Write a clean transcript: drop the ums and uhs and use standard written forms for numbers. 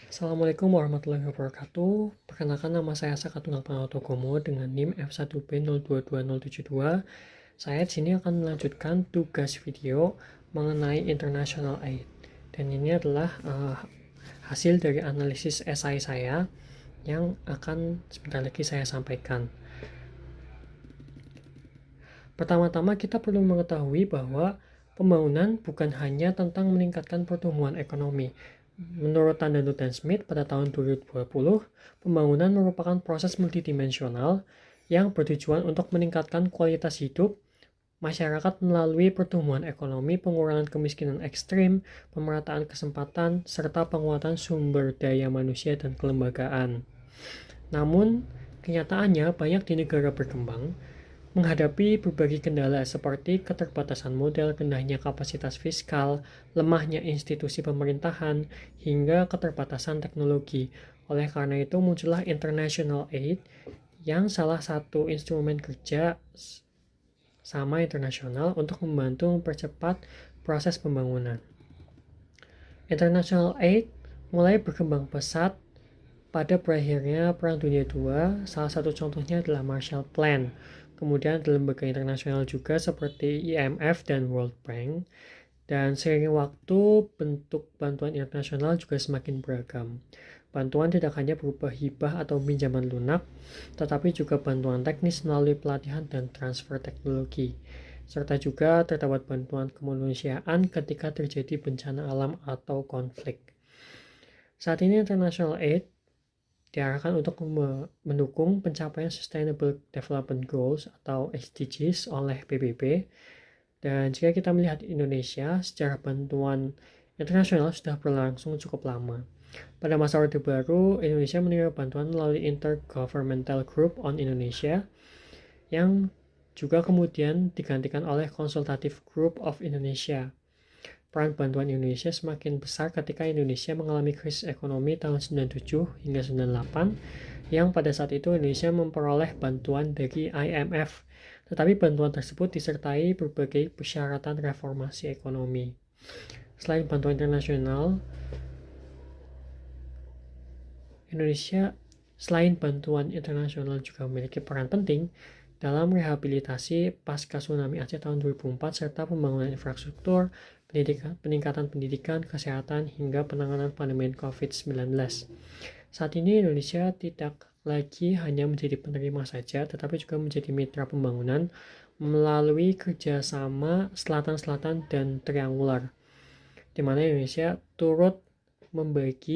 Assalamualaikum warahmatullahi wabarakatuh. Perkenalkan, nama saya Sakatunggal Pranatogomo dengan NIM F1B022072. Saya di sini akan melanjutkan tugas video mengenai International Aid. Dan ini adalah hasil dari analisis esai saya yang akan sebentar lagi saya sampaikan. Pertama-tama kita perlu mengetahui bahwa pembangunan bukan hanya tentang meningkatkan pertumbuhan ekonomi. Menurut Tanda dan Smith pada tahun 2020, pembangunan merupakan proses multidimensional yang bertujuan untuk meningkatkan kualitas hidup masyarakat melalui pertumbuhan ekonomi, pengurangan kemiskinan ekstrim, pemerataan kesempatan, serta penguatan sumber daya manusia dan kelembagaan. Namun, kenyataannya banyak di negara berkembang menghadapi berbagai kendala seperti keterbatasan modal, rendahnya kapasitas fiskal, lemahnya institusi pemerintahan, hingga keterbatasan teknologi. Oleh karena itu muncullah International Aid yang salah satu instrumen kerja sama internasional untuk membantu mempercepat proses pembangunan. International Aid mulai berkembang pesat pada berakhirnya Perang Dunia II. Salah satu contohnya adalah Marshall Plan. Kemudian ada lembaga internasional juga seperti IMF dan World Bank. Dan seiring waktu, bentuk bantuan internasional juga semakin beragam. Bantuan tidak hanya berupa hibah atau pinjaman lunak, tetapi juga bantuan teknis melalui pelatihan dan transfer teknologi. Serta juga terdapat bantuan kemanusiaan ketika terjadi bencana alam atau konflik. Saat ini International Aid diarahkan untuk mendukung pencapaian Sustainable Development Goals atau SDGs oleh PBB. Dan jika kita melihat Indonesia, secara bantuan internasional sudah berlangsung cukup lama. Pada masa Orde Baru, Indonesia menerima bantuan melalui Intergovernmental Group on Indonesia yang juga kemudian digantikan oleh Consultative Group of Indonesia. Peran bantuan Indonesia semakin besar ketika Indonesia mengalami krisis ekonomi tahun 97 hingga 98, yang pada saat itu Indonesia memperoleh bantuan dari IMF. Tetapi bantuan tersebut disertai berbagai persyaratan reformasi ekonomi. Selain bantuan internasional, selain bantuan internasional juga memiliki peran penting dalam rehabilitasi pasca tsunami Aceh tahun 2004 serta pembangunan infrastruktur, peningkatan pendidikan, kesehatan, hingga penanganan pandemi COVID-19. Saat ini Indonesia tidak lagi hanya menjadi penerima saja, tetapi juga menjadi mitra pembangunan melalui kerjasama selatan-selatan dan triangular, di mana Indonesia turut membagi